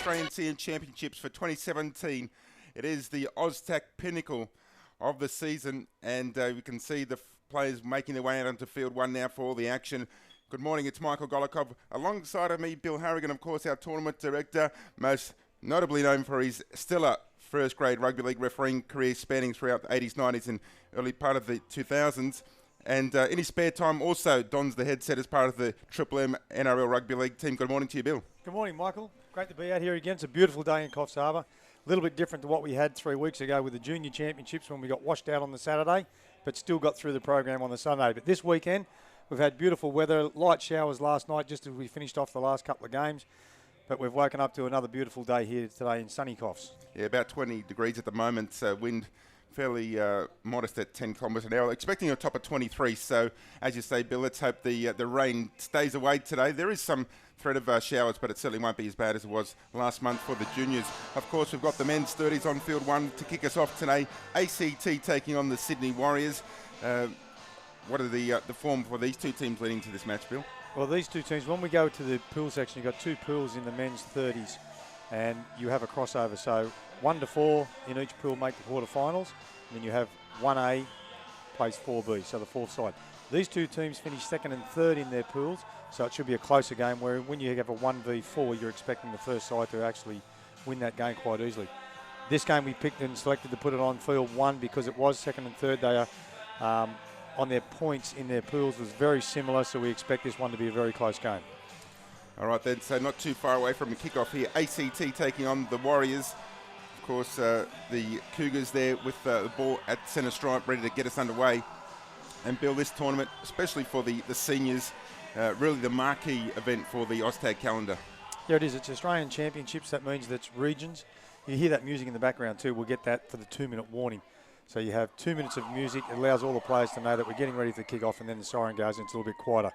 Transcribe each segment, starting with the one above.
Australian Senior Championships for 2017. It is the Oztag pinnacle of the season, and we can see the players making their way out onto field one now for all the action. Good morning, it's Michael Golikov. Alongside of me, Bill Harrigan, of course, our tournament director, most notably known for his stellar first-grade rugby league refereeing career spanning throughout the 80s, 90s and early part of the 2000s. And in his spare time also dons the headset as part of the Triple M NRL Rugby League team. Good morning to you, Bill. Good morning, Michael. Great to be out here again. It's a beautiful day in Coffs Harbour. A little bit different to what we had 3 weeks ago with the Junior Championships when we got washed out on the Saturday, but still got through the program on the Sunday. But this weekend, we've had beautiful weather, light showers last night just as we finished off the last couple of games. But we've woken up to another beautiful day here today in sunny Coffs. Yeah, about 20 degrees at the moment. Wind fairly modest at 10 kilometres an hour. Expecting a top of 23. So, as you say, Bill, let's hope the rain stays away today. There is some threat of showers, but it certainly won't be as bad as it was last month for the juniors. Of course, we've got the men's 30s on field one to kick us off today. ACT taking on the Sydney Warriors. What are the form for these two teams leading to this match, Bill? Well, these two teams, when we go to the pool section, you've got 2 pools in the men's 30s, and you have a crossover. So 1 to 4 in each pool make the quarterfinals, and then you have 1A plays 4B, so the fourth side. These two teams finish second and third in their pools, so it should be a closer game where when you have a 1v4, you're expecting the first side to actually win that game quite easily. This game we picked and selected to put it on field 1 because it was second and third. They are on their points in their pools was very similar, so we expect this one to be a very close game. All right then, so not too far away from the kickoff here. ACT taking on the Warriors. Of course, the Cougars there with the ball at centre stripe, ready to get us underway. And Bill, this tournament, especially for the seniors, really the marquee event for the Oztag calendar. Yeah, it is. It's Australian Championships. That means that's regions. You hear that music in the background too. We'll get that for the 2-minute warning. So you have 2 minutes of music. It allows all the players to know that we're getting ready for the kick-off, and then the siren goes and it's a little bit quieter.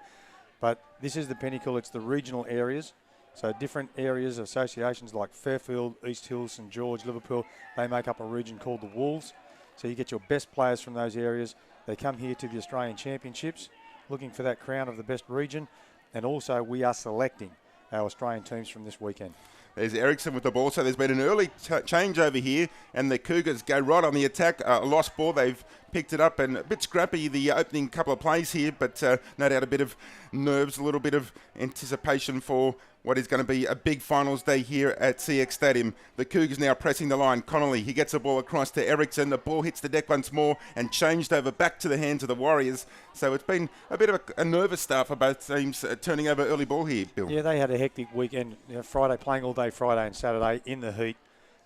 But this is the pinnacle. It's the regional areas. So different areas, associations like Fairfield, East Hill, St George, Liverpool, they make up a region called the Wolves. So you get your best players from those areas. They come here to the Australian Championships looking for that crown of the best region. And also we are selecting our Australian teams from this weekend. There's Ericsson with the ball, so there's been an early change over here, and the Cougars go right on the attack. A lost ball, they've picked it up, and a bit scrappy the opening couple of plays here, but no doubt a bit of nerves, a little bit of anticipation for what is going to be a big finals day here at CX Stadium. The Cougars now pressing the line. Connolly, he gets the ball across to Ericsson. The ball hits the deck once more and changed over back to the hands of the Warriors. So it's been a bit of a nervous start for both teams turning over early ball here, Bill. Yeah, they had a hectic weekend. Friday, playing all day Friday and Saturday in the heat,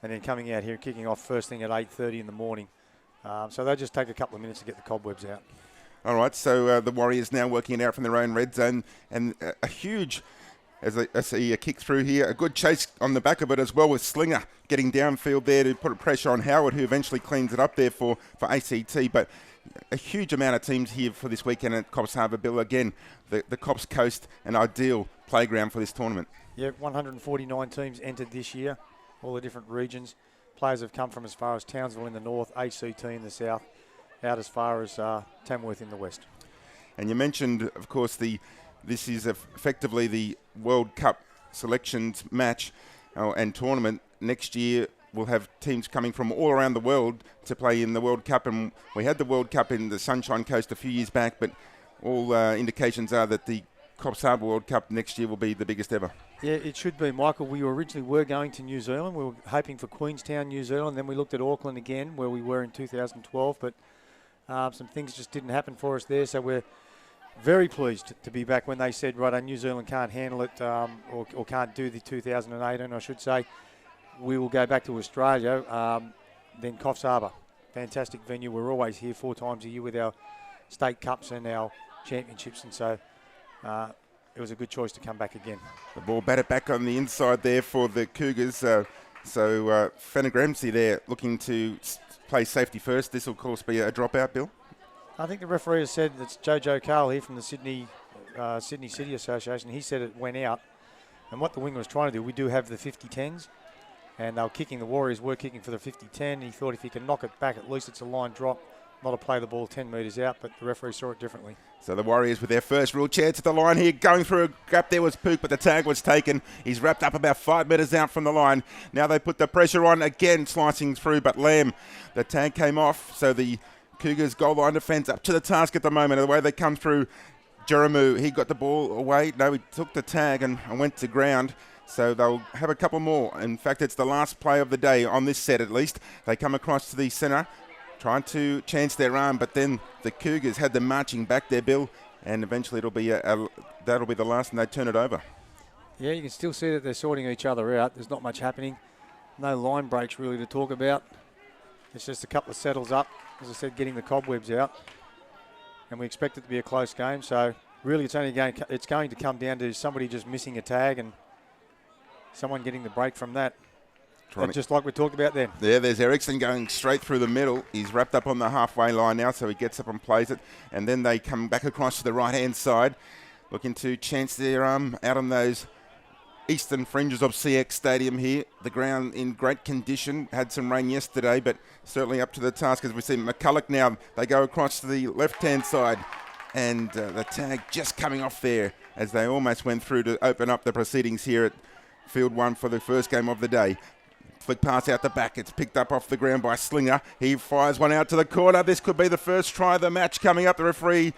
and then coming out here and kicking off first thing at 8:30 in the morning. So they'll just take a couple of minutes to get the cobwebs out. All right, so the Warriors now working it out from their own red zone, and a huge, as I see a kick through here, a good chase on the back of it as well with Slinger getting downfield there to put pressure on Howard, who eventually cleans it up there for ACT. But a huge amount of teams here for this weekend at Coffs Harbour. Bill, again, the Coffs Coast, an ideal playground for this tournament. Yeah, 149 teams entered this year, all the different regions. Players have come from as far as Townsville in the north, ACT in the south, out as far as Tamworth in the west. And you mentioned, of course, this is effectively the World Cup selections match and tournament. Next year we'll have teams coming from all around the world to play in the World Cup, and we had the World Cup in the Sunshine Coast a few years back, but all indications are that the Coffs Harbour World Cup next year will be the biggest ever. Yeah, it should be, Michael. We originally were going to New Zealand. We were hoping for Queenstown, New Zealand. Then we looked at Auckland again, where we were in 2012, but some things just didn't happen for us there. So we're very pleased to be back when they said, right, New Zealand can't handle it or can't do the 2018, I should say. We will go back to Australia, then Coffs Harbour. Fantastic venue. We're always here 4 times a year with our state cups and our championships, and so it was a good choice to come back again. The ball batted back on the inside there for the Cougars. So Fenagramsey there looking to play safety first. This will, of course, be a dropout, Bill. I think the referee has said, it's Jojo Carl here from the Sydney City Association. He said it went out. And what the winger was trying to do, we do have the 50-10s. And they were kicking, the Warriors were kicking for the 50-10. He thought if he can knock it back, at least it's a line drop. not to play the ball 10 metres out, but the referee saw it differently. So the Warriors with their first real chance at the line here. Going through a gap there was Pook, but the tag was taken. He's wrapped up about 5 metres out from the line. Now they put the pressure on again, slicing through, but Lamb, the tag came off. So the Cougars goal line defence up to the task at the moment. The way they come through, Jeramu, he got the ball away. No, he took the tag and went to ground. So they'll have a couple more. In fact, it's the last play of the day on this set at least. They come across to the centre, trying to chance their arm, but then the Cougars had them marching back there, Bill, and eventually it'll be that'll be the last, and they turn it over. Yeah, you can still see that they're sorting each other out. There's not much happening. No line breaks really to talk about. It's just a couple of settles up, as I said, getting the cobwebs out, and we expect it to be a close game. So really, it's going to come down to somebody just missing a tag and someone getting the break from that. Just like we talked about then. Yeah, there's Ericsson going straight through the middle. He's wrapped up on the halfway line now, so he gets up and plays it. And then they come back across to the right-hand side, looking to chance their arm out on those eastern fringes of CX Stadium here. The ground in great condition. Had some rain yesterday, but certainly up to the task. As we see McCulloch now, they go across to the left-hand side. And the tag just coming off there as they almost went through to open up the proceedings here at Field 1 for the first game of the day. Flick pass out the back. It's picked up off the ground by Slinger. He fires one out to the corner. This could be the first try of the match coming up. The referee,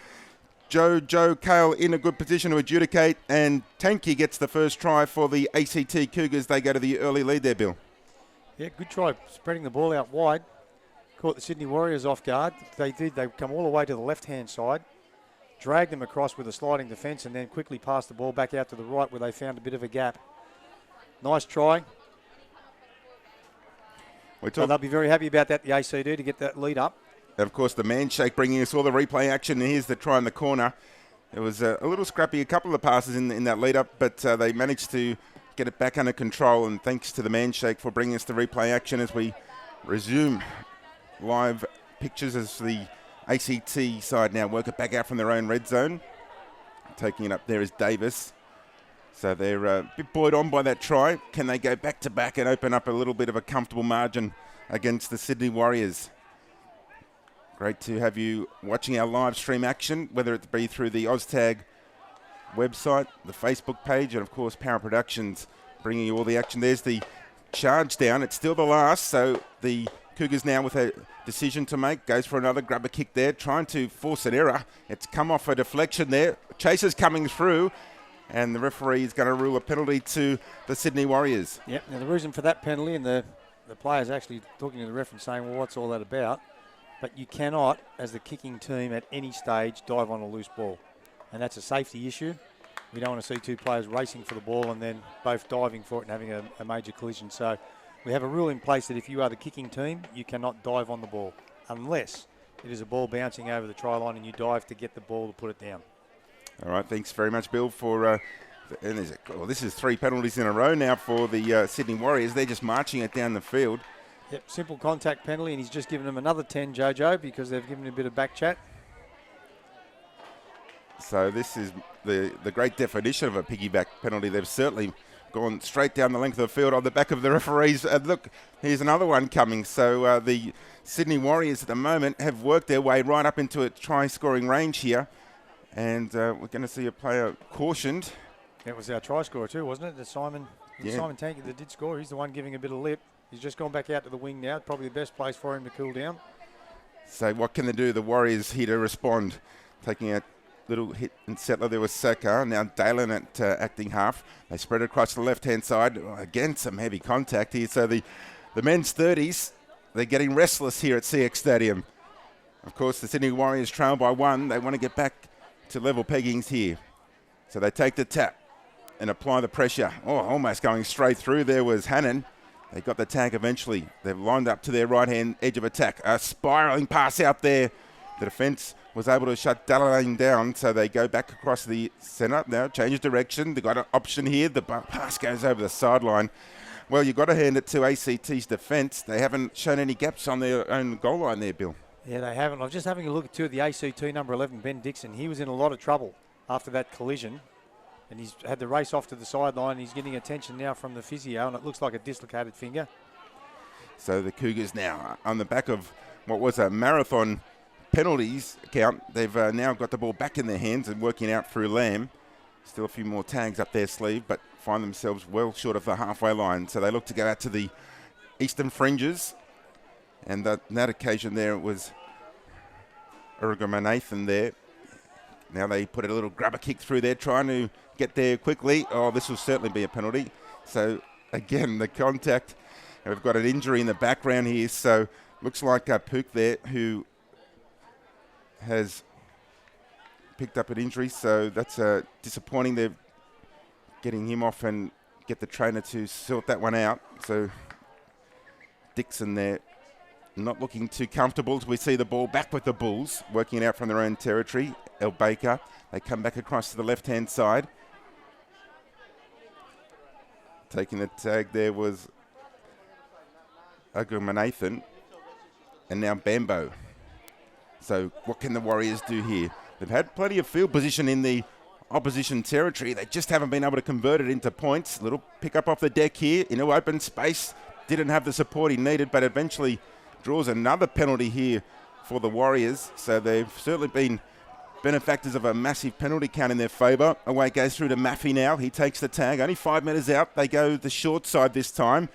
Joe Cale, in a good position to adjudicate. And Tanky gets the first try for the ACT Cougars. They go to the early lead there, Bill. Yeah, good try. Spreading the ball out wide. Caught the Sydney Warriors off guard. They did. They come all the way to the left-hand side. Dragged them across with a sliding defence and then quickly passed the ball back out to the right where they found a bit of a gap. Nice try. So they'll be very happy about that, the ACD, to get that lead up. And of course, the man shake bringing us all the replay action. Here's the try in the corner. It was a little scrappy, a couple of passes in that lead up, but they managed to get it back under control. And thanks to the man shake for bringing us the replay action as we resume live pictures as the ACT side now work it back out from their own red zone. Taking it up there is Davis. So they're a bit buoyed on by that try. Can they go back to back and open up a little bit of a comfortable margin against the Sydney Warriors? Great to have you watching our live stream action, whether it be through the Oztag website, the Facebook page, and of course Power Productions bringing you all the action. There's the charge down. It's still the last, so the Cougars now with a decision to make. Goes for another grabber kick there, trying to force an error. It's come off a deflection there. Chaser's coming through. And the referee is going to rule a penalty to the Sydney Warriors. Yep. Now the reason for that penalty, and the players actually talking to the ref and saying, well, what's all that about? But you cannot, as the kicking team at any stage, dive on a loose ball. And that's a safety issue. We don't want to see two players racing for the ball and then both diving for it and having a major collision. So we have a rule in place that if you are the kicking team, you cannot dive on the ball unless it is a ball bouncing over the try line and you dive to get the ball to put it down. All right, thanks very much, Bill, for and this is 3 penalties in a row now for the Sydney Warriors. They're just marching it down the field. Yep, simple contact penalty, and he's just given them another 10, Jojo, because they've given him a bit of back chat. So this is the great definition of a piggyback penalty. They've certainly gone straight down the length of the field on the back of the referees. Look, here's another one coming. So the Sydney Warriors at the moment have worked their way right up into a try-scoring range here. And we're going to see a player cautioned. That was our try scorer too, wasn't it? Simon Tanky that did score. He's the one giving a bit of lip. He's just gone back out to the wing now. Probably the best place for him to cool down. So what can they do? The Warriors here to respond. Taking a little hit and settler. There was Saka. Now Dalen at acting half. They spread it across the left-hand side. Again, some heavy contact here. So the men's 30s, they're getting restless here at CX Stadium. Of course, the Sydney Warriors trail by 1. They want to get back to level peggings here. So they take the tap and apply the pressure. Oh, almost going straight through. There was Hannon. They got the tag eventually. They've lined up to their right-hand edge of attack. A spiralling pass out there. The defence was able to shut Dallane down, so they go back across the centre. Now change direction. They've got an option here. The pass goes over the sideline. Well, you've got to hand it to ACT's defence. They haven't shown any gaps on their own goal line there, Bill. Yeah, they haven't. I was just having a look at the ACT number 11, Ben Dixon. He was in a lot of trouble after that collision, and he's had to race off to the sideline. He's getting attention now from the physio, and it looks like a dislocated finger. So the Cougars now on the back of what was a marathon penalties count. They've now got the ball back in their hands and working out through Lamb. Still a few more tags up their sleeve, but find themselves well short of the halfway line. So they look to go out to the eastern fringes. And on that occasion there, it was Nathan there. Now they put a little grubber kick through there, trying to get there quickly. Oh, this will certainly be a penalty. So again, the contact. And we've got an injury in the background here. So looks like Pook there, who has picked up an injury. So that's disappointing. They're getting him off and get the trainer to sort that one out. So Dixon there, not looking too comfortable as we see the ball back with the Bulls, working it out from their own territory. El Baker, they come back across to the left-hand side. Taking the tag there was Nathan, and now Bambo. So what can the Warriors do here? They've had plenty of field position in the opposition territory. They just haven't been able to convert it into points. Little pick up off the deck here in an open space. Didn't have the support he needed, but eventually draws another penalty here for the Warriors. So they've certainly been benefactors of a massive penalty count in their favour. Away goes through to Maffey now. He takes the tag. Only 5 metres out. They go the short side this time.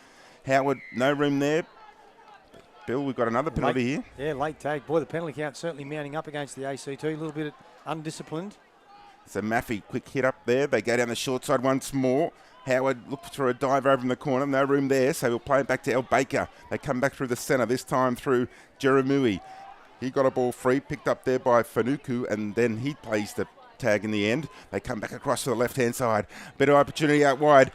Howard, no room there. Bill, we've got another penalty here. Yeah, late tag. Boy, the penalty count certainly mounting up against the ACT. A little bit undisciplined. So Maffey, quick hit up there. They go down the short side once more. Howard looks for a dive over in the corner. No room there, so he'll play it back to El Baker. They come back through the centre, this time through Jeremui. He got a ball free, picked up there by Fanuku, and then he plays the tag in the end. They come back across to the left-hand side. Better opportunity out wide.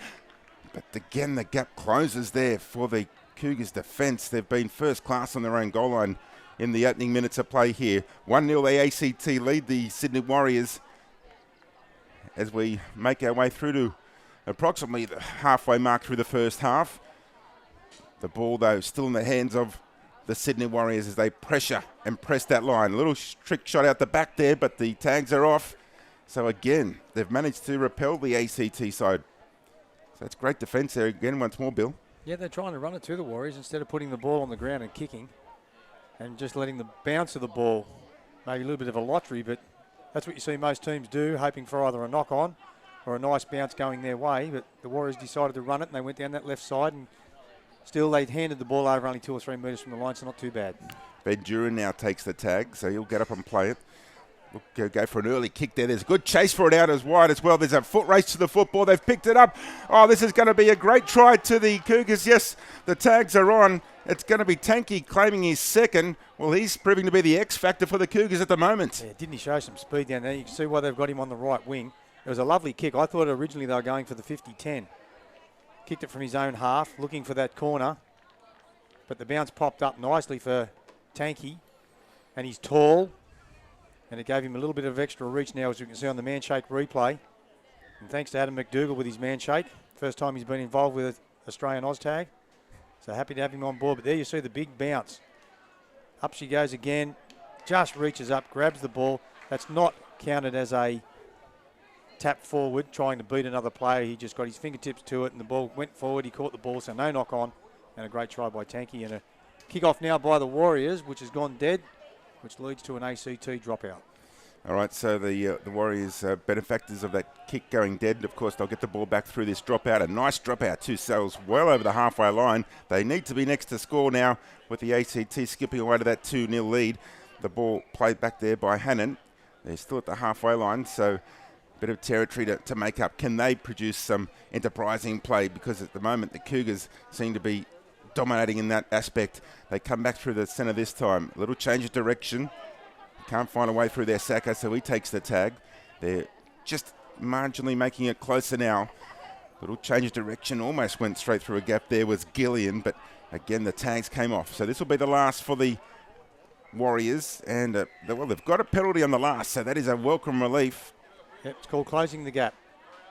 But again, the gap closes there for the Cougars' defence. They've been first class on their own goal line in the opening minutes of play here. 1-0 the ACT lead the Sydney Warriors as we make our way through to approximately the halfway mark through the first half. The ball, though, still in the hands of the Sydney Warriors as they pressure and press that line. A little trick shot out the back there, but the tags are off. So again, they've managed to repel the ACT side. So it's great defence there again once more, Bill. Yeah, they're trying to run it to the Warriors instead of putting the ball on the ground and kicking and just letting the bounce of the ball, maybe a little bit of a lottery, but that's what you see most teams do, hoping for either a knock-on or a nice bounce going their way. But the Warriors decided to run it, and they went down that left side, and still they'd handed the ball over only 2 or 3 metres from the line, so not too bad. Ben Duran now takes the tag, so he'll get up and play it. Look, go for an early kick there. There's a good chase for it out as wide as well. There's a foot race to the football. They've picked it up. Oh, this is going to be a great try to the Cougars. Yes, the tags are on. It's going to be Tanky claiming his second. Well, he's proving to be the X factor for the Cougars at the moment. Yeah, didn't he show some speed down there? You can see why they've got him on the right wing. It was a lovely kick. I thought originally they were going for the 50-10. Kicked it from his own half, looking for that corner. But the bounce popped up nicely for Tanky. And he's tall. And it gave him a little bit of extra reach now, as you can see on the man shake replay. And thanks to Adam McDougall with his man shake. First time he's been involved with Australian Oztag. So happy to have him on board. But there you see the big bounce. Up she goes again. Just reaches up, grabs the ball. That's not counted as a tap forward, trying to beat another player. He just got his fingertips to it, and the ball went forward. He caught the ball, so no knock on. And a great try by Tanky. And a kick off now by the Warriors, which has gone dead, which leads to an ACT dropout. All right, so the Warriors benefactors of that kick going dead. Of course, they'll get the ball back through this dropout. A nice dropout, 2 cells well over the halfway line. They need to be next to score now with the ACT skipping away to that 2-0 lead. The ball played back there by Hannon. They're still at the halfway line, so a bit of territory to make up. Can they produce some enterprising play? Because at the moment, the Cougars seem to be dominating in that aspect. They come back through the centre this time. A little change of direction. Can't find a way through their Saka, so he takes the tag. They're just marginally making it closer now. Little change of direction, almost went straight through a gap there was Gillian, but again the tags came off. So this will be the last for the Warriors, and well, they've got a penalty on the last, so that is a welcome relief. Yep, it's called closing the gap.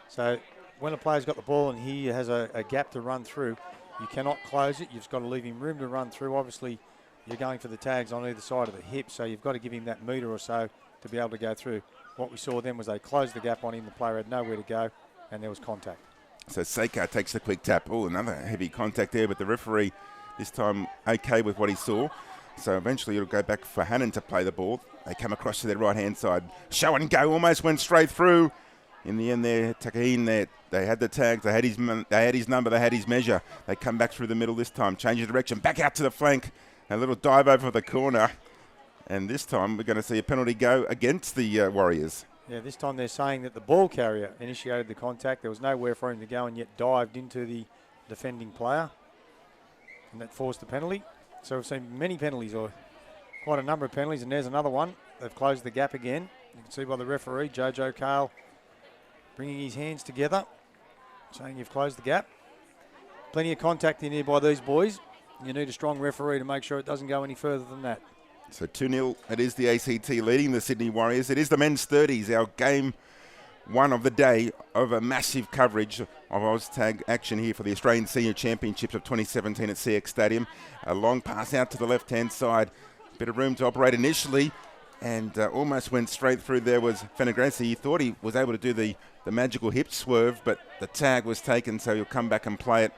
So when a player's got the ball and he has a gap to run through, you cannot close it. You've just got to leave him room to run through. Obviously, you're going for the tags on either side of the hip, so you've got to give him that metre or so to be able to go through. What we saw then was they closed the gap on him. The player had nowhere to go, and there was contact. So Seikar takes the quick tap. Oh, another heavy contact there, but the referee this time okay with what he saw. So eventually it'll go back for Hannon to play the ball. They come across to their right-hand side. Show and go, almost went straight through. In the end there, Takahine there, they had the tags, they had his number, they had his measure. They come back through the middle this time, change of direction, back out to the flank. A little dive over the corner. And this time we're going to see a penalty go against the Warriors. Yeah, this time they're saying that the ball carrier initiated the contact. There was nowhere for him to go and yet dived into the defending player. And that forced the penalty. So we've seen many penalties, or quite a number of penalties, and there's another one. They've closed the gap again. You can see by the referee, Jojo Cale, bringing his hands together, saying you've closed the gap. Plenty of contact in here by these boys. You need a strong referee to make sure it doesn't go any further than that. So 2-0, it is the ACT leading the Sydney Warriors. It is the men's 30s, our game one of the day, over massive coverage of Oztag action here for the Australian Senior Championships of 2017 at CX Stadium. A long pass out to the left-hand side. Bit of room to operate initially, and almost went straight through. There was Fenegresi. He thought he was able to do the magical hip swerve, but the tag was taken, so he'll come back and play it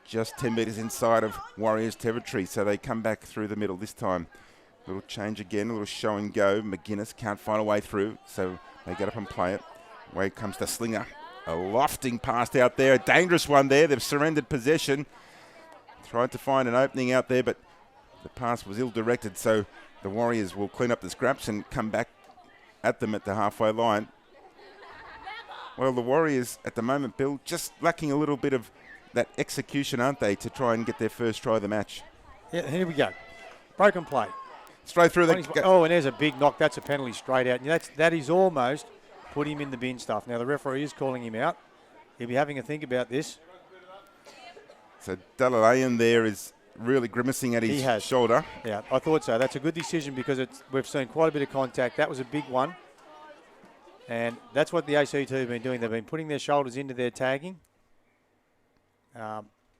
just 10 metres inside of Warriors territory. So they come back through the middle this time. Little change again, a little show and go. McGuinness can't find a way through, so they get up and play it. Away comes the Slinger. A lofting pass out there, a dangerous one there. They've surrendered possession. Tried to find an opening out there, but the pass was ill-directed, so the Warriors will clean up the scraps and come back at them at the halfway line. Well, the Warriors at the moment, Bill, just lacking a little bit of that execution, aren't they, to try and get their first try of the match? Yeah, here we go. Broken play. Straight through the... Oh, and there's a big knock. That's a penalty straight out. And that is almost put him in the bin stuff. Now, the referee is calling him out. He'll be having a think about this. So Dalalayan there is really grimacing at his shoulder. Yeah, I thought so. That's a good decision because we've seen quite a bit of contact. That was a big one. And that's what the ACT have been doing. They've been putting their shoulders into their tagging.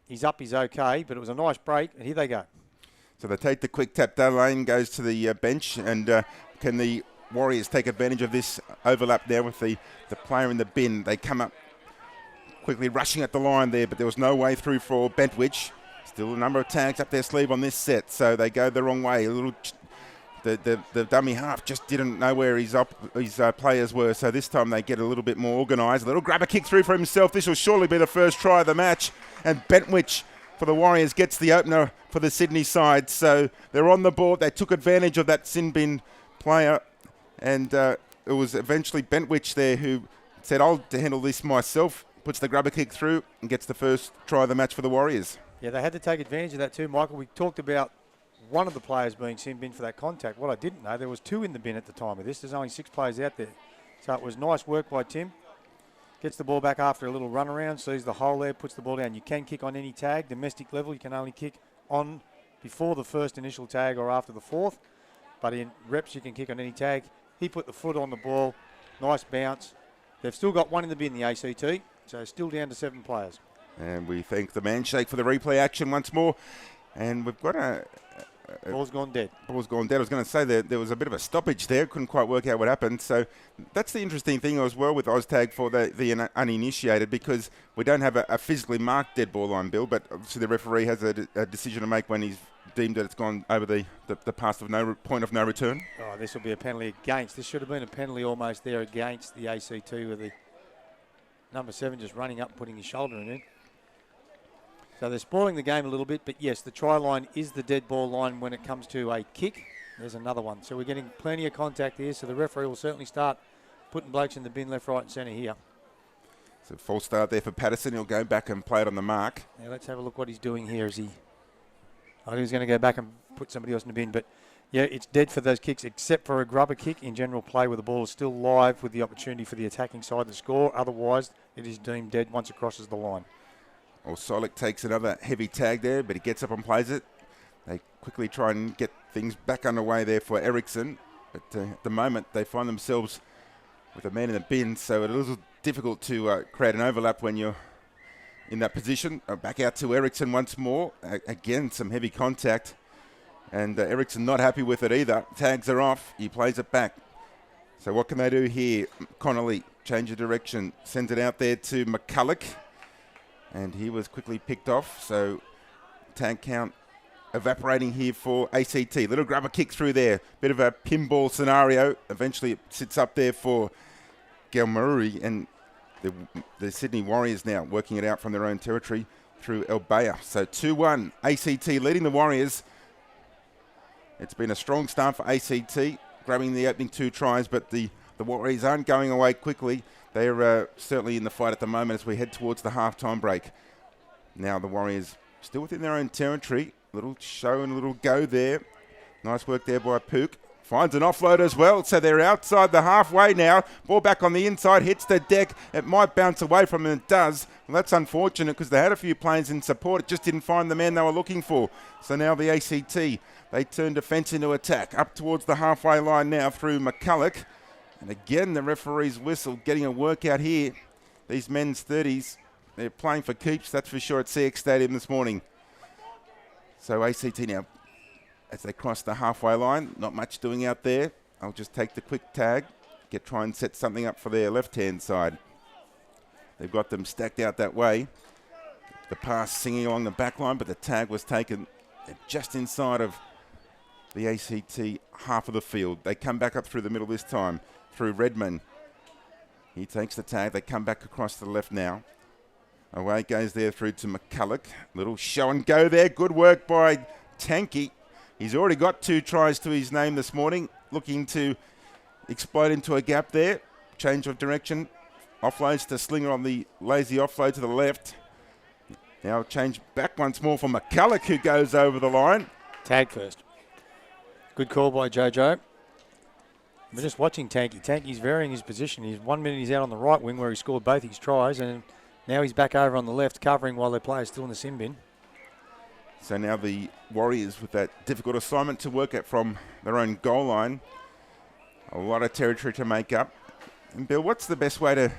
He's up, he's okay, but it was a nice break, and here they go. So they take the quick tap. Dalalayan goes to the bench, and can the Warriors take advantage of this overlap there with the player in the bin? They come up quickly, rushing at the line there, but there was no way through for Bentwich. Still a number of tags up their sleeve on this set, so they go the wrong way. A little, the dummy half just didn't know where his players were, so this time they get a little bit more organised. A little grabber kick through for himself. This will surely be the first try of the match, and Bentwich for the Warriors gets the opener for the Sydney side. So they're on the board. They took advantage of that sin bin player, and it was eventually Bentwich there who said, I'll handle this myself, puts the grubber kick through and gets the first try of the match for the Warriors. Yeah, they had to take advantage of that too, Michael. We talked about one of the players being sin bin for that contact. What I didn't know, there was two in the bin at the time of this. There's only 6 players out there. So it was nice work by Tim. Gets the ball back after a little run around, sees the hole there, puts the ball down. You can kick on any tag. Domestic level, you can only kick on before the first initial tag or after the fourth. But in reps, you can kick on any tag. He put the foot on the ball. Nice bounce. They've still got one in the bin, the ACT. So still down to 7 players. And we thank the Manshake for the replay action once more. And we've got ball's gone dead. Ball's gone dead. I was going to say that there was a bit of a stoppage there. Couldn't quite work out what happened. So that's the interesting thing as well with Oztag for the uninitiated, because we don't have a physically marked dead ball line, Bill, but obviously the referee has a decision to make when he's deemed that it's gone over the path of point of no return. Oh, this will be a penalty against. This should have been a penalty almost there against the ACT with the number 7 just running up and putting his shoulder in. So they're spoiling the game a little bit, but yes, the try line is the dead ball line when it comes to a kick. There's another one. So we're getting plenty of contact here, so the referee will certainly start putting blokes in the bin left, right and centre here. So false start there for Patterson. He'll go back and play it on the mark. Now let's have a look what he's doing here. I think he's going to go back and put somebody else in the bin, but yeah, it's dead for those kicks except for a grubber kick in general play where the ball is still live with the opportunity for the attacking side to score. Otherwise, it is deemed dead once it crosses the line. Well, Solik takes another heavy tag there, but he gets up and plays it. They quickly try and get things back underway there for Ericsson. But at the moment, they find themselves with a man in the bin, so it's a little difficult to create an overlap when you're in that position. Back out to Ericsson once more. Again, some heavy contact. And Ericsson not happy with it either. Tags are off. He plays it back. So what can they do here? Connolly, change of direction. Sends it out there to McCulloch. And he was quickly picked off, so tag count evaporating here for ACT. Little grubber kick through there. Bit of a pinball scenario. Eventually it sits up there for Galmurri, and the Sydney Warriors now working it out from their own territory through El Baya. So 2-1, ACT leading the Warriors. It's been a strong start for ACT, grabbing the opening 2 tries, but the Warriors aren't going away quickly. They're certainly in the fight at the moment as we head towards the halftime break. Now the Warriors still within their own territory. Little show and a little go there. Nice work there by Pook. Finds an offload as well, so they're outside the halfway now. Ball back on the inside, hits the deck. It might bounce away from them, it does. Well, that's unfortunate because they had a few planes in support. It just didn't find the man they were looking for. So now the ACT, they turn defence into attack. Up towards the halfway line now through McCulloch. And again, the referee's whistle getting a workout here. These men's 30s, they're playing for keeps, that's for sure, at CX Stadium this morning. So ACT now, as they cross the halfway line, not much doing out there. I'll just take the quick tag, try and set something up for their left-hand side. They've got them stacked out that way. The pass singing along the back line, but the tag was taken just inside of the ACT half of the field. They come back up through the middle this time, through Redmond. He takes the tag. They come back across to the left now. Away it goes there through to McCulloch. Little show and go there. Good work by Tanky. He's already got 2 tries to his name this morning. Looking to explode into a gap there. Change of direction. Offloads to Slinger on the lazy offload to the left. Now change back once more for McCulloch, who goes over the line. Tag first. Good call by Jojo. We're just watching Tanky. Tanky's varying his position. 1 minute he's out on the right wing where he scored both his tries, and now he's back over on the left covering while their player's still in the sin bin. So now the Warriors with that difficult assignment to work at from their own goal line. A lot of territory to make up. And Bill, what's the best way to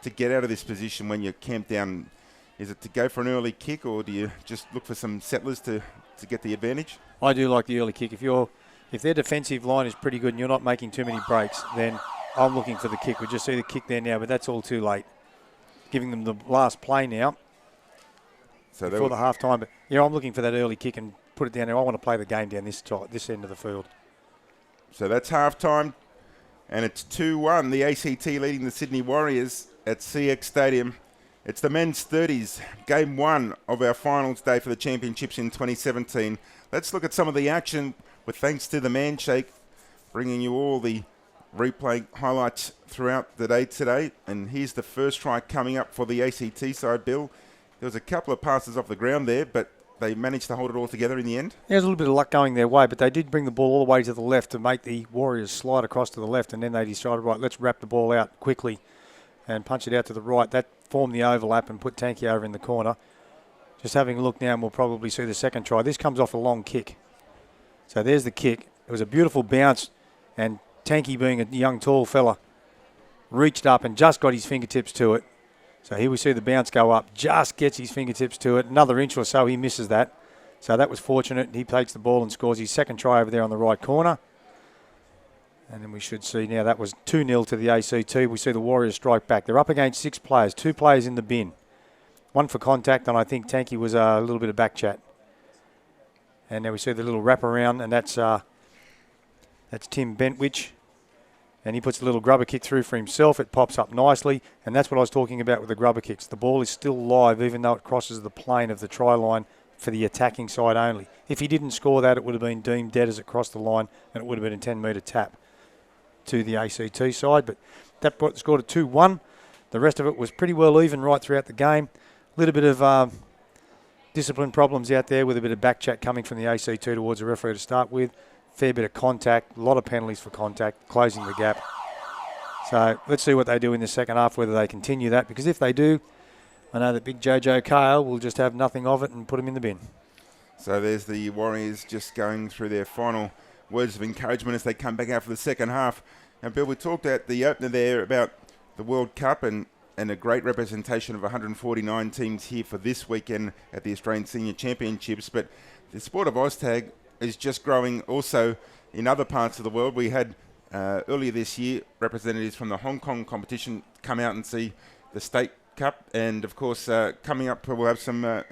get out of this position when you're camped down? Is it to go for an early kick, or do you just look for some settlers to get the advantage? I do like the early kick. If their defensive line is pretty good and you're not making too many breaks, then I'm looking for the kick. We just see the kick there now, but that's all too late. Giving them the last play now. So before the half time. But yeah, I'm looking for that early kick and put it down there. I want to play the game down this end of the field. So that's half time, and it's 2-1. The ACT leading the Sydney Warriors at CX Stadium. It's the men's 30s, game 1 of our finals day for the championships in 2017. Let's look at some of the action with thanks to the Man Shake, bringing you all the replay highlights throughout the day today. And here's the first try coming up for the ACT side, Bill. There was a couple of passes off the ground there, but they managed to hold it all together in the end. There's a little bit of luck going their way, but they did bring the ball all the way to the left to make the Warriors slide across to the left, and then they decided, right, let's wrap the ball out quickly and punch it out to the right. That formed the overlap and put Tanky over in the corner. Just having a look now, and we'll probably see the second try. This comes off a long kick. So there's the kick. It was a beautiful bounce, and Tanky, being a young, tall fella, reached up and just got his fingertips to it. So here we see the bounce go up, just gets his fingertips to it. Another inch or so, he misses that. So that was fortunate. He takes the ball and scores his second try over there on the right corner. And then we should see now that was 2-0 to the ACT. We see the Warriors strike back. They're up against 6 players, 2 players in the bin. 1 for contact, and I think Tanky was a little bit of back chat. And now we see the little wraparound, and that's Tim Bentwich. And he puts a little grubber kick through for himself. It pops up nicely, and that's what I was talking about with the grubber kicks. The ball is still live, even though it crosses the plane of the try line for the attacking side only. If he didn't score that, it would have been deemed dead as it crossed the line, and it would have been a 10-metre tap to the ACT side. But that brought the score to 2-1. The rest of it was pretty well even right throughout the game. A little bit of discipline problems out there with a bit of back chat coming from the ACT towards the referee to start with. Fair bit of contact, a lot of penalties for contact, closing the gap. So let's see what they do in the second half, whether they continue that, because if they do, I know that big Jojo Kale will just have nothing of it and put him in the bin. So there's the Warriors just going through their final words of encouragement as they come back out for the second half. And Bill, we talked at the opener there about the World Cup and a great representation of 149 teams here for this weekend at the Australian Senior Championships. But the sport of Oztag is just growing also in other parts of the world. We had earlier this year representatives from the Hong Kong competition come out and see the State Cup, and of course coming up we'll have some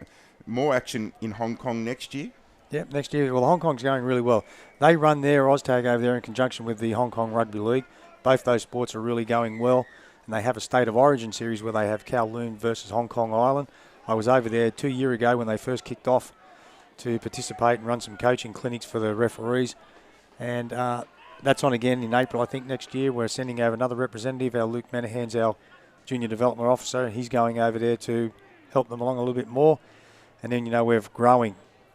more action in Hong Kong next year. Yep, next year. Well, Hong Kong's going really well. They run their Oztag over there in conjunction with the Hong Kong Rugby League. Both those sports are really going well. And they have a State of Origin series where they have Kowloon versus Hong Kong Island. I was over there 2 years ago when they first kicked off to participate and run some coaching clinics for the referees. And that's on again in April, I think, next year. We're sending over another representative. Our Luke Manahan's our Junior Development Officer. He's going over there to help them along a little bit more. And then, we're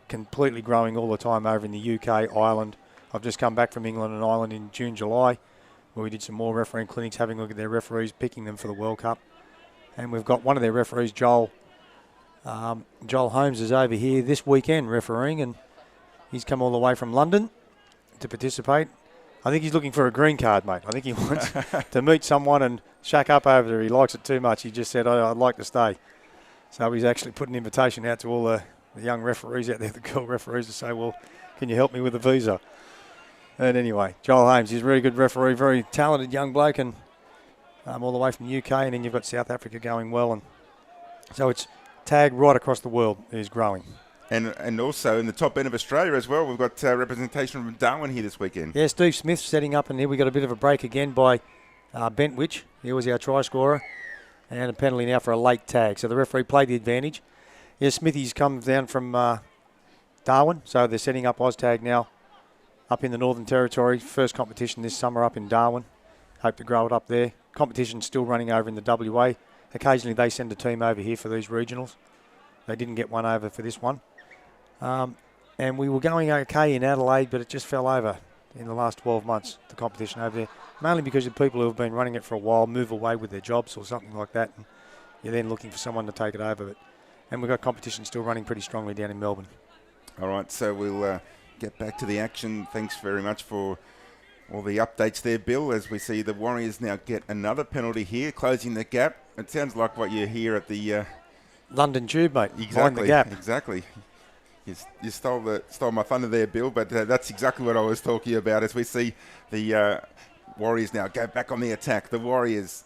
completely growing all the time over in the UK, Ireland. I've just come back from England and Ireland in June, July, where we did some more refereeing clinics, having a look at their referees, picking them for the World Cup. And we've got one of their referees, Joel Holmes, is over here this weekend refereeing, and he's come all the way from London to participate. I think he's looking for a green card, mate. I think he wants to meet someone and shack up over there. He likes it too much. He just said, I'd like to stay. So he's actually put an invitation out to all the young referees out there, the girl referees, to say, well, can you help me with a visa? And anyway, Joel Holmes, he's a very good referee, very talented young bloke, and all the way from the UK, and then you've got South Africa going well. And so it's tag right across the world is growing. And also in the top end of Australia as well, we've got representation from Darwin here this weekend. Yeah, Steve Smith setting up, and here we got a bit of a break again by Bentwich. He was our try scorer, and a penalty now for a late tag. So the referee played the advantage. Yeah, Smithy's come down from Darwin, so they're setting up Oztag now up in the Northern Territory. First competition this summer up in Darwin. Hope to grow it up there. Competition's still running over in the WA. Occasionally they send a team over here for these regionals. They didn't get one over for this one. And we were going okay in Adelaide, but it just fell over in the last 12 months, the competition over there. Mainly because the people who have been running it for a while move away with their jobs or something like that. And you're then looking for someone to take it over. And we've got competition still running pretty strongly down in Melbourne. All right, so we'll get back to the action. Thanks very much for all the updates there, Bill, as we see the Warriors now get another penalty here, closing the gap. It sounds like what you hear at the... London Tube, mate. Exactly, mind the gap. Exactly. You stole my thunder there, Bill, but that's exactly what I was talking about as we see the Warriors now go back on the attack. The Warriors,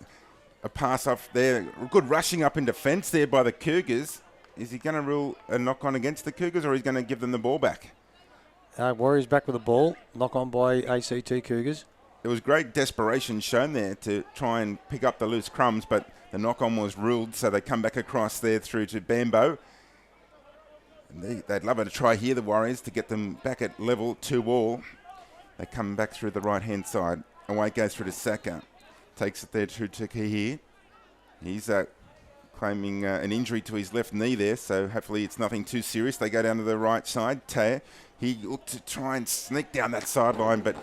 a pass off there, good rushing up in defence there by the Cougars. Is he going to rule a knock-on against the Cougars, or is he going to give them the ball back? Warriors back with the ball, knock-on by ACT Cougars. There was great desperation shown there to try and pick up the loose crumbs, but the knock-on was ruled, so they come back across there through to Bambo. And they'd love it to try here, the Warriors, to get them back at level 2-all. They come back through the right-hand side. Away goes through to Saka. Takes it there to Takihi. He's claiming an injury to his left knee there, so hopefully it's nothing too serious. They go down to the right side. Taya, he looked to try and sneak down that sideline, but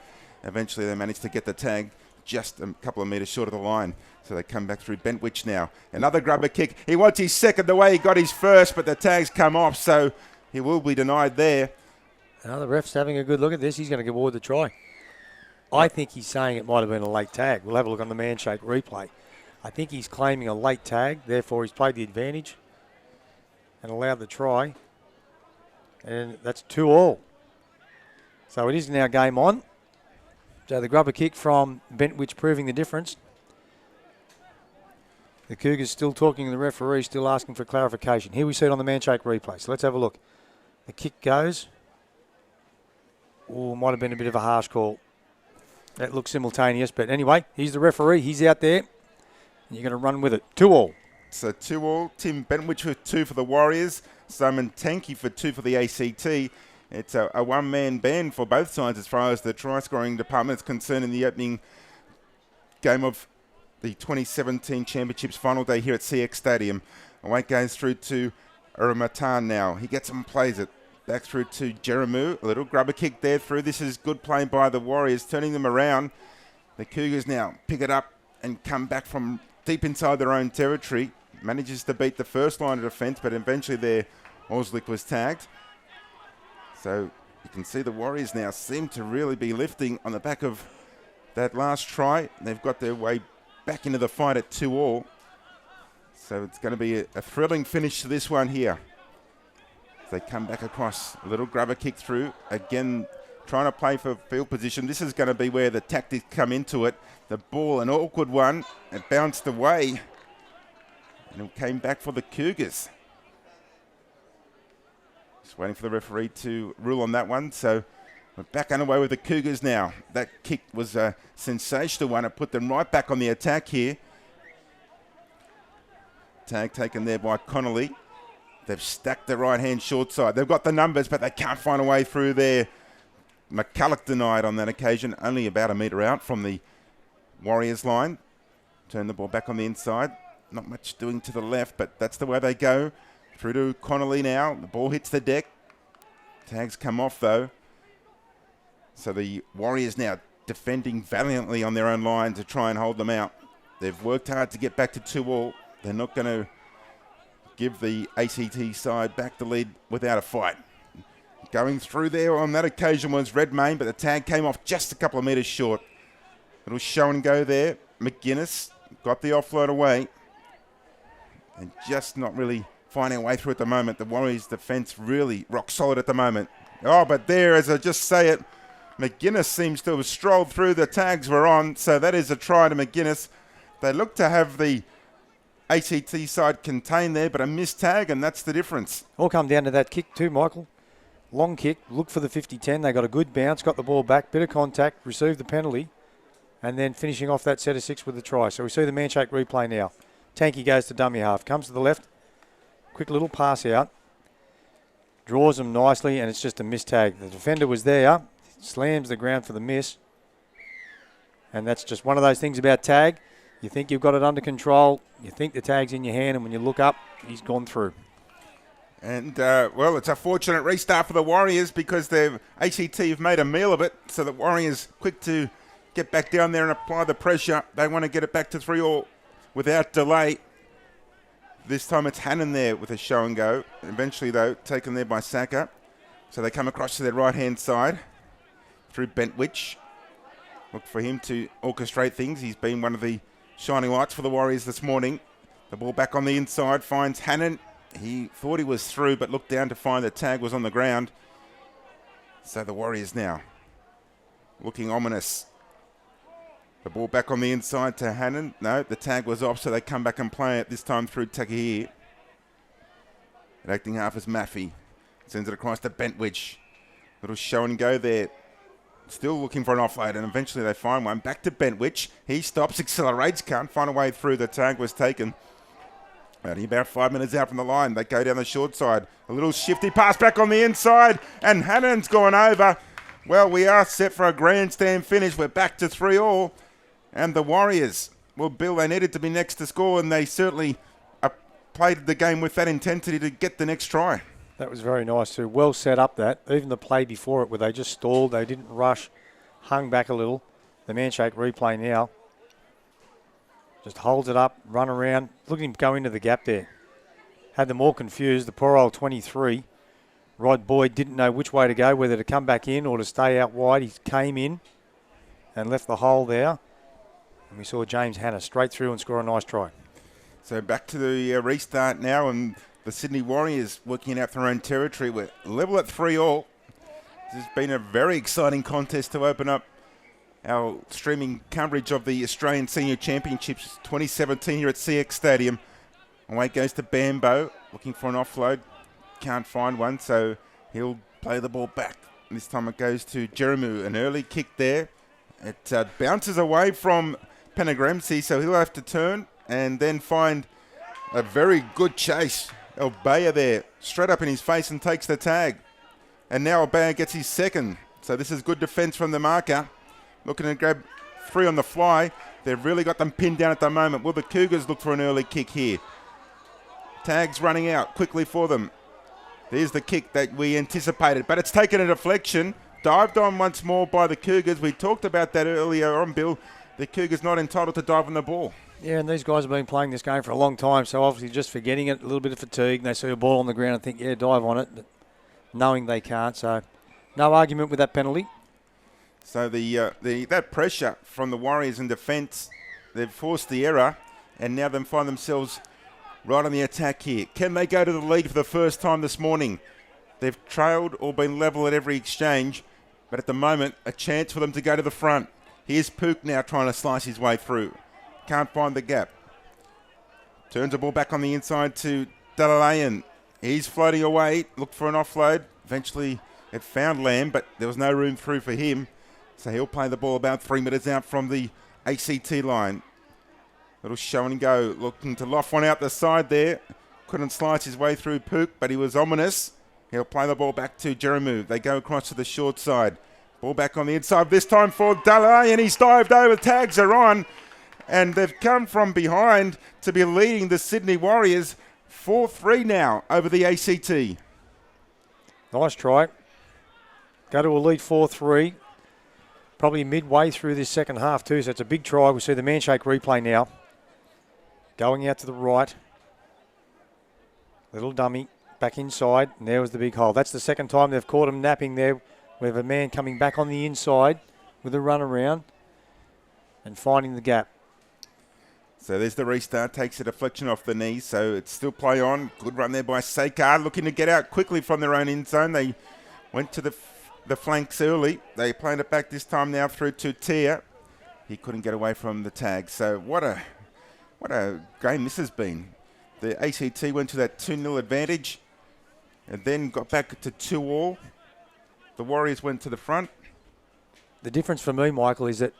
eventually they managed to get the tag just a couple of metres short of the line. So they come back through Bentwich now. Another grubber kick. He wants his second the way he got his first, but the tag's come off, so he will be denied there. Now the ref's having a good look at this. He's going to give award the try. I think he's saying it might have been a late tag. We'll have a look on the man shake replay. I think he's claiming a late tag, therefore he's played the advantage and allowed the try. And that's 2-all. So it is now game on. So the grubber kick from Bentwich proving the difference. The Cougars still talking to the referee, still asking for clarification. Here we see it on the man shake replay. So let's have a look. The kick goes. Oh, might have been a bit of a harsh call. That looks simultaneous, but anyway, he's the referee. He's out there. And you're going to run with it. 2-all. So 2-all. Tim Bentwich with 2 for the Warriors. Simon Tanky for 2 for the ACT. It's a one-man band for both sides as far as the try-scoring department is concerned in the opening game of the 2017 Championships final day here at CX Stadium. Away goes through to Urumatan now. He gets it and plays it. Back through to Jeramu. A little grubber kick there through. This is good play by the Warriors, turning them around. The Cougars now pick it up and come back from deep inside their own territory. Manages to beat the first line of defence, but eventually there, Oslick was tagged. So you can see the Warriors now seem to really be lifting on the back of that last try. They've got their way back into the fight at 2-all. So it's going to be a thrilling finish to this one here. They come back across, a little grubber kick through. Again, trying to play for field position. This is going to be where the tactics come into it. The ball, an awkward one. It bounced away. And it came back for the Cougars. Just waiting for the referee to rule on that one. So we're back underway with the Cougars now. That kick was a sensational one. It put them right back on the attack here. Tag taken there by Connolly. They've stacked the right-hand short side. They've got the numbers, but they can't find a way through there. McCulloch denied on that occasion, only about a metre out from the Warriors line. Turn the ball back on the inside. Not much doing to the left, but that's the way they go. Through to Connolly now. The ball hits the deck. Tags come off, though. So the Warriors now defending valiantly on their own line to try and hold them out. They've worked hard to get back to 2-2. They're not going to give the ACT side back the lead without a fight. Going through there on that occasion was Redmayne, but the tag came off just a couple of metres short. It'll show and go there. McGuinness got the offload away and just not really finding a way through at the moment. The Warriors' defence really rock solid at the moment. Oh, but there, as I just say it, McGuinness seems to have strolled through. The tags were on, so that is a try to McGuinness. They look to have the ACT side contained there, but a missed tag, and that's the difference. All come down to that kick too, Michael. Long kick, look for the 50-10. They got a good bounce, got the ball back, bit of contact, received the penalty, and then finishing off that set of 6 with the try. So we see the man shake replay now. Tanky goes to dummy half, comes to the left, quick little pass out, draws them nicely, and it's just a missed tag. The defender was there, slams the ground for the miss, and that's just one of those things about tag. You think you've got it under control, you think the tag's in your hand, and when you look up, he's gone through. And, well, it's a fortunate restart for the Warriors because the ACT have made a meal of it. So the Warriors quick to get back down there and apply the pressure. They want to get it back to 3-3 without delay. This time it's Hannon there with a show and go. Eventually, though, taken there by Saka. So they come across to their right-hand side through Bentwich. Look for him to orchestrate things. He's been one of the shining lights for the Warriors this morning. The ball back on the inside finds Hannon. He thought he was through, but looked down to find the tag was on the ground. So the Warriors now looking ominous. The ball back on the inside to Hannon. No, the tag was off, so they come back and play it, this time through Takahir. Acting half as Maffey. Sends it across to Bentwich. Little show and go there. Still looking for an offload, and eventually they find one. Back to Bentwich. He stops, accelerates, can't find a way through. The tag was taken. Only about 5 minutes out from the line. They go down the short side. A little shifty pass back on the inside, and Hannon's gone over. Well, we are set for a grandstand finish. We're back to 3-3. And the Warriors, well, Bill, they needed to be next to score, and they certainly played the game with that intensity to get the next try. That was very nice too. Well set up that. Even the play before it where they just stalled. They didn't rush. Hung back a little. The man shake replay now. Just holds it up, run around. Look at him go into the gap there. Had them all confused. The poor old 23. Rod Boyd didn't know which way to go, whether to come back in or to stay out wide. He came in and left the hole there. And we saw James Hanna straight through and score a nice try. So back to the restart now, and the Sydney Warriors working out their own territory. We're level at 3-3. This has been a very exciting contest to open up our streaming coverage of the Australian Senior Championships 2017 here at CX Stadium. Away goes to Bambo, looking for an offload. Can't find one, so he'll play the ball back. This time it goes to Jeremu. An early kick there. It bounces away from Penagramsi, so he'll have to turn and then find a very good chase. Albea there, straight up in his face and takes the tag. And now Albea gets his second. So this is good defence from the marker. Looking to grab 3 on the fly. They've really got them pinned down at the moment. Will the Cougars look for an early kick here? Tags running out quickly for them. There's the kick that we anticipated, but it's taken a deflection. Dived on once more by the Cougars. We talked about that earlier on, Bill. The Cougars not entitled to dive on the ball. Yeah, and these guys have been playing this game for a long time, so obviously just forgetting it, a little bit of fatigue. They see a ball on the ground and think, yeah, dive on it, but knowing they can't. So no argument with that penalty. So that pressure from the Warriors in defence, they've forced the error, and now they find themselves right on the attack here. Can they go to the lead for the first time this morning? They've trailed or been level at every exchange, but at the moment, a chance for them to go to the front. Here's Pook now trying to slice his way through. Can't find the gap. Turns the ball back on the inside to Dalalayan. He's floating away. Looked for an offload. Eventually it found Lamb, but there was no room through for him. So he'll play the ball about 3 metres out from the ACT line. Little show and go. Looking to loft one out the side there. Couldn't slice his way through Pook, but he was ominous. He'll play the ball back to Jeramu. They go across to the short side. Ball back on the inside. This time for Dallay, and he's dived over. Tags are on. And they've come from behind to be leading the Sydney Warriors 4-3 now over the ACT. Nice try. Go to a lead 4-3. Probably midway through this second half too, so it's a big try. We see the man shake replay now. Going out to the right. Little dummy back inside, and there was the big hole. That's the second time they've caught him napping there. We have a man coming back on the inside with a run around and finding the gap. So there's the restart, takes a deflection off the knee, so it's still play on. Good run there by Sakar, looking to get out quickly from their own end zone. They went to the flanks early. They played it back this time now through to Tia. He couldn't get away from the tag. So what a game this has been. The ACT went to that 2-0 advantage and then got back to 2-all. The Warriors went to the front. The difference for me, Michael, is that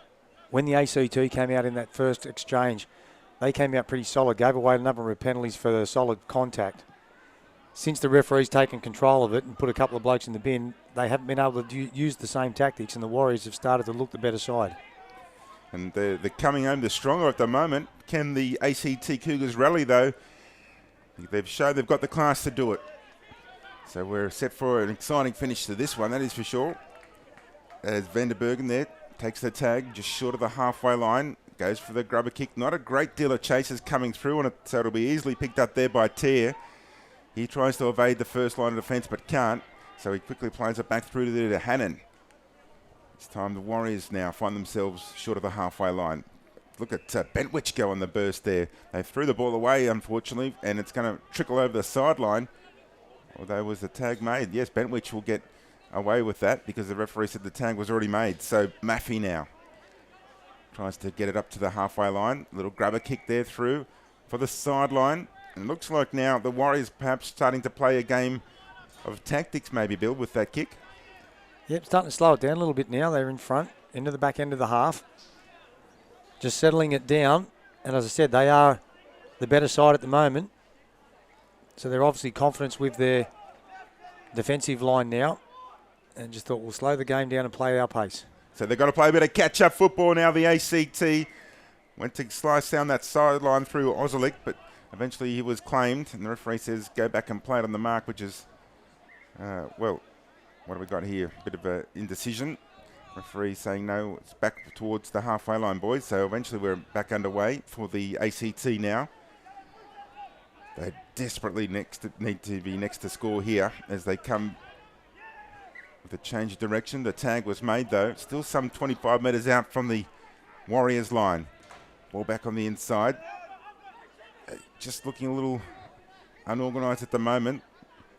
when the ACT came out in that first exchange, they came out pretty solid, gave away a number of penalties for the solid contact. Since the referee's taken control of it and put a couple of blokes in the bin, they haven't been able to use the same tactics, and the Warriors have started to look the better side. And they're coming home the stronger at the moment. Can the ACT Cougars rally, though? They've shown they've got the class to do it. So we're set for an exciting finish to this one, that is for sure. As Vanderbergen there takes the tag just short of the halfway line. Goes for the grubber kick. Not a great deal of chasers coming through on it, so it'll be easily picked up there by Tear. He tries to evade the first line of defence but can't, so he quickly plays it back through to Hannon. This time the Warriors now find themselves short of the halfway line. Look at Bentwich go on the burst there. They threw the ball away, unfortunately, and it's going to trickle over the sideline. Although was the tag made? Yes, Bentwich will get away with that because the referee said the tag was already made. So Maffey now tries to get it up to the halfway line. Little grabber kick there through for the sideline. And it looks like now the Warriors perhaps starting to play a game of tactics maybe, Bill, with that kick. Yep, starting to slow it down a little bit now. They're in front, into the back end of the half. Just settling it down. And as I said, they are the better side at the moment. So they're obviously confident with their defensive line now. And just thought we'll slow the game down and play our pace. So they've got to play a bit of catch-up football now. The ACT went to slice down that sideline through Oztag, but eventually he was claimed. And the referee says go back and play it on the mark, which is, well, what have we got here? A bit of an indecision. Referee saying no, it's back towards the halfway line, boys. So eventually we're back underway for the ACT now. They desperately need to be next to score here as they come with a change of direction. The tag was made, though. Still some 25 metres out from the Warriors line. Ball back on the inside. Just looking a little unorganised at the moment.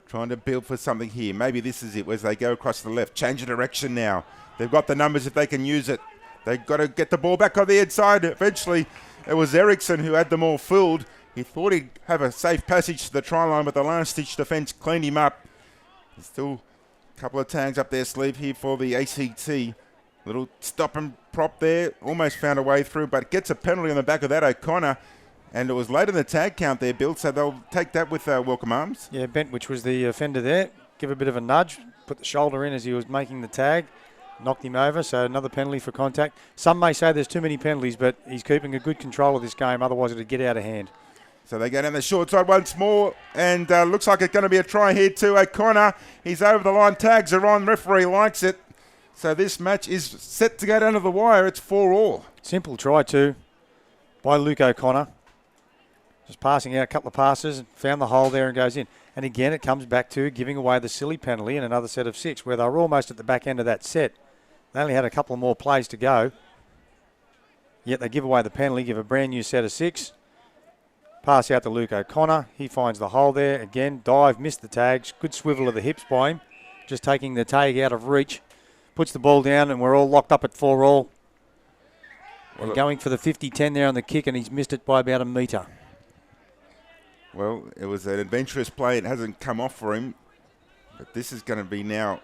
Trying to build for something here. Maybe this is it, as they go across to the left. Change of direction now. They've got the numbers if they can use it. They've got to get the ball back on the inside. Eventually, it was Eriksson who had them all fooled. He thought he'd have a safe passage to the try line, but the last-ditch defence cleaned him up. There's still a couple of tags up their sleeve here for the ACT. Little stop and prop there. Almost found a way through, but gets a penalty on the back of that, O'Connor. And it was late in the tag count there, Bill, so they'll take that with welcome arms. Yeah, Bentwich was the offender there. Give a bit of a nudge, put the shoulder in as he was making the tag. Knocked him over, so another penalty for contact. Some may say there's too many penalties, but he's keeping a good control of this game, otherwise it'd get out of hand. So they go down the short side once more, and looks like it's going to be a try here too. O'Connor, he's over the line, tags are on, referee likes it. So this match is set to go down to the wire. It's 4-all. Simple try too by Luke O'Connor. Just passing out a couple of passes, found the hole there and goes in. And again, it comes back to giving away the silly penalty in another set of 6, where they were almost at the back end of that set. They only had a couple more plays to go. Yet they give away the penalty, give a brand new set of 6. Pass out to Luke O'Connor. He finds the hole there. Again, dive, missed the tags. Good swivel of the hips by him. Just taking the tag out of reach. Puts the ball down and we're all locked up at 4-all. Well, going for the 50-10 there on the kick, and he's missed it by about a metre. Well, it was an adventurous play. It hasn't come off for him. But this is going to be now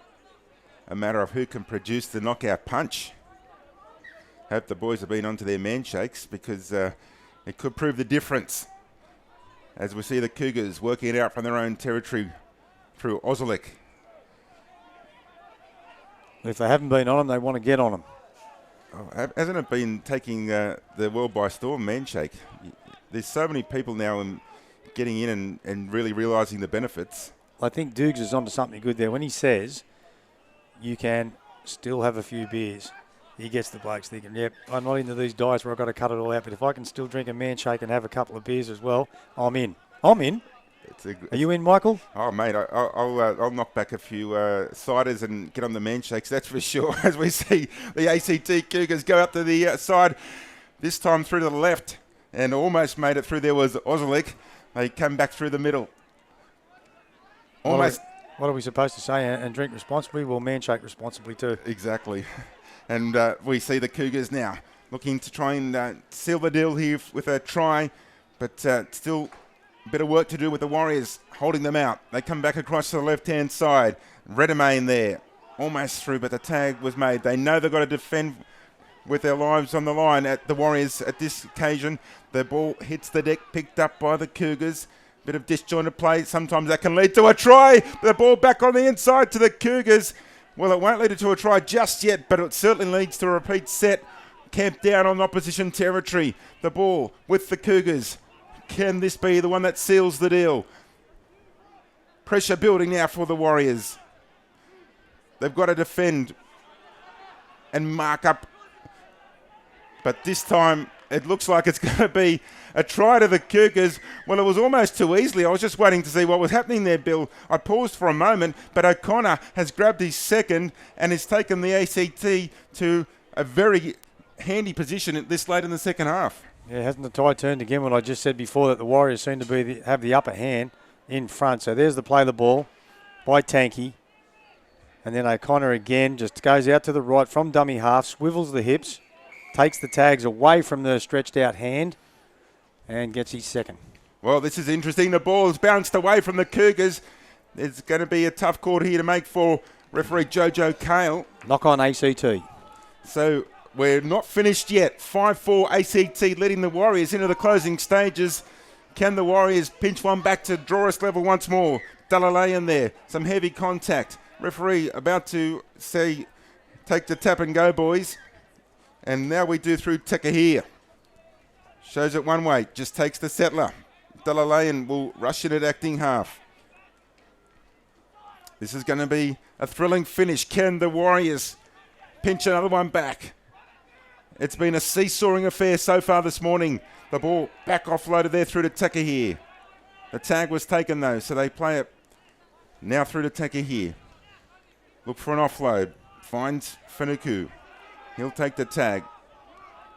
a matter of who can produce the knockout punch. Hope the boys have been onto their man shakes, because it could prove the difference as we see the Cougars working it out from their own territory through Oztag. If they haven't been on them, they want to get on them. Oh, hasn't it been taking the world by storm, man shake? There's so many people now getting in and really realising the benefits. I think Dukes is onto something good there. When he says you can still have a few beers, he gets the blokes thinking, yep, I'm not into these diets where I've got to cut it all out, but if I can still drink a man shake and have a couple of beers as well, I'm in. I'm in. Are you in, Michael? Oh, mate, I'll knock back a few ciders and get on the man shakes, that's for sure, as we see the ACT Cougars go up to the side, this time through to the left, and almost made it through. There was Oztag. They come back through the middle. Almost. What are we supposed to say? And drink responsibly? Well, man shake responsibly too. Exactly. And we see the Cougars now looking to try and seal the deal here with a try, but still a bit of work to do with the Warriors holding them out. They come back across to the left-hand side. Redemain there, almost through, but the tag was made. They know they've got to defend with their lives on the line at the Warriors at this occasion. The ball hits the deck, picked up by the Cougars. Bit of disjointed play. Sometimes that can lead to a try. The ball back on the inside to the Cougars. Well, it won't lead to a try just yet, but it certainly leads to a repeat set. Camped down on opposition territory. The ball with the Cougars. Can this be the one that seals the deal? Pressure building now for the Warriors. They've got to defend and mark up. But this time, it looks like it's going to be a try to the Cougars. Well, it was almost too easily. I was just waiting to see what was happening there, Bill. I paused for a moment, but O'Connor has grabbed his second and has taken the ACT to a very handy position this late in the second half. Yeah, hasn't the tide turned again when I just said before that the Warriors seem to have the upper hand in front. So there's the play the ball by Tanky. And then O'Connor again just goes out to the right from dummy half, swivels the hips, takes the tags away from the stretched out hand and gets his second. Well, this is interesting. The ball has bounced away from the Cougars. There's going to be a tough call here to make for referee Jojo Kale. Knock on ACT. So we're not finished yet. 5-4 ACT leading the Warriors into the closing stages. Can the Warriors pinch one back to draw us level once more? Dalalay in there. Some heavy contact. Referee about to say, take the tap and go, boys. And now we do through Tekahir. Shows it one way, just takes the settler. Dalalayan will rush in at acting half. This is going to be a thrilling finish. Can the Warriors pinch another one back? It's been a seesawing affair so far this morning. The ball back offloaded there through to Tekahir. The tag was taken though, so they play it now through to Tekahir. Look for an offload. Finds Finuku. He'll take the tag.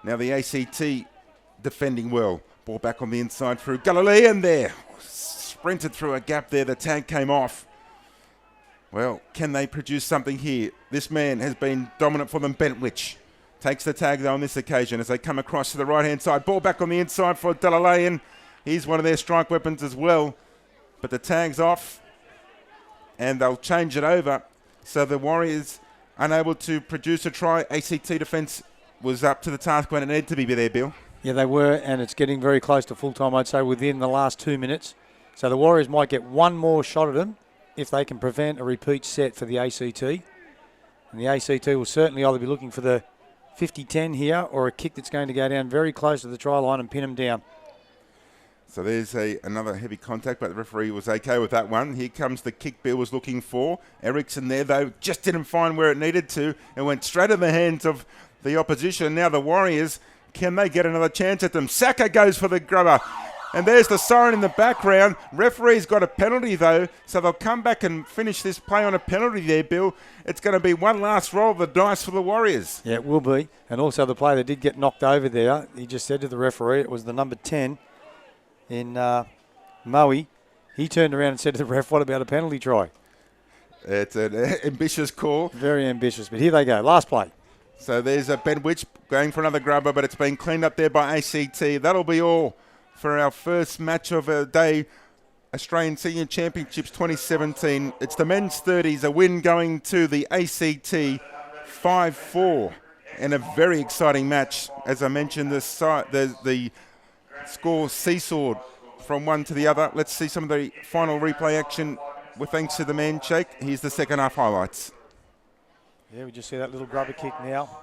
Now the ACT defending well. Ball back on the inside through Galilean there. Sprinted through a gap there. The tag came off. Well, can they produce something here? This man has been dominant for them. Bentwich takes the tag though on this occasion as they come across to the right-hand side. Ball back on the inside for Galilean. He's one of their strike weapons as well. But the tag's off and they'll change it over. So the Warriors unable to produce a try. ACT defence was up to the task when it needed to be there, Bill. Yeah, they were, and it's getting very close to full time, I'd say, within the last 2 minutes. So the Warriors might get one more shot at them if they can prevent a repeat set for the ACT. And the ACT will certainly either be looking for the 50-10 here or a kick that's going to go down very close to the try line and pin them down. So there's another heavy contact, but the referee was okay with that one. Here comes the kick Bill was looking for. Eriksson there, though, just didn't find where it needed to and went straight in the hands of the opposition. Now the Warriors, can they get another chance at them? Saka goes for the grubber. And there's the siren in the background. Referee's got a penalty, though, so they'll come back and finish this play on a penalty there, Bill. It's going to be one last roll of the dice for the Warriors. Yeah, it will be. And also the player that did get knocked over there, he just said to the referee, it was the number 10 in Maui. He turned around and said to the ref, what about a penalty try? It's an ambitious call. Very ambitious, but here they go. Last play. So there's a Benwich going for another grubber, but it's been cleaned up there by ACT. That'll be all for our first match of a day, Australian Senior Championships 2017. It's the men's 30s, a win going to the ACT 5-4. And a very exciting match. As I mentioned, the score seesawed from one to the other. Let's see some of the final replay action with thanks to the men. Shake, here's the second half highlights. Yeah, we just see that little grubber kick now.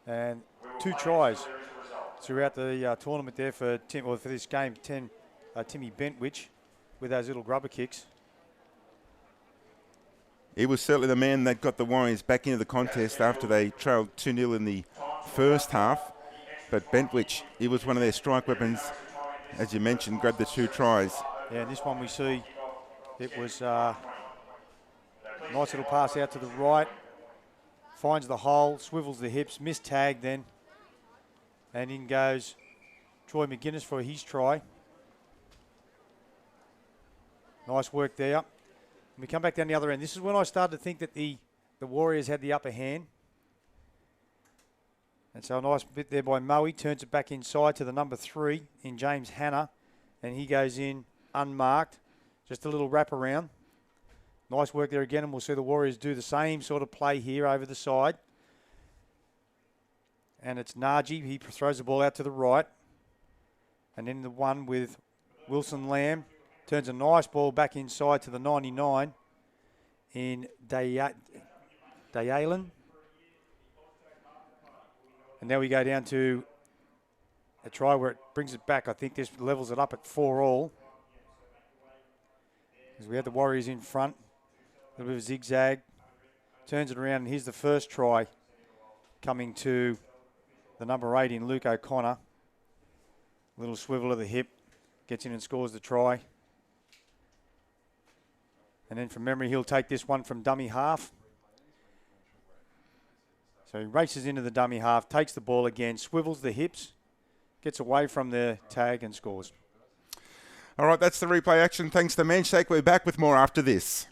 And 2 tries throughout the tournament there for this game. Timmy Bentwich with those little grubber kicks. He was certainly the man that got the Warriors back into the contest after they trailed 2-0 in the first half. But Bentwich, he was one of their strike weapons, as you mentioned, grabbed the 2 tries. Yeah, and this one we see, it was a nice little pass out to the right. Finds the hole, swivels the hips, missed tag then. And in goes Troy McGuinness for his try. Nice work there. And we come back down the other end. This is when I started to think that the Warriors had the upper hand. And so a nice bit there by Moe. Turns it back inside to the number 3 in James Hanna. And he goes in unmarked. Just a little wrap around. Nice work there again, and we'll see the Warriors do the same sort of play here over the side. And it's Naji. He throws the ball out to the right. And then the one with Wilson Lamb. Turns a nice ball back inside to the 99 in Dayalen. And now we go down to a try where it brings it back. I think this levels it up at 4-all. As we had the Warriors in front. A little bit of a zigzag. Turns it around, and here's the first try coming to the number 8 in Luke O'Connor. A little swivel of the hip. Gets in and scores the try. And then from memory, he'll take this one from dummy half. So he races into the dummy half, takes the ball again, swivels the hips, gets away from the tag and scores. All right, that's the replay action. Thanks to Manshake. We're back with more after this.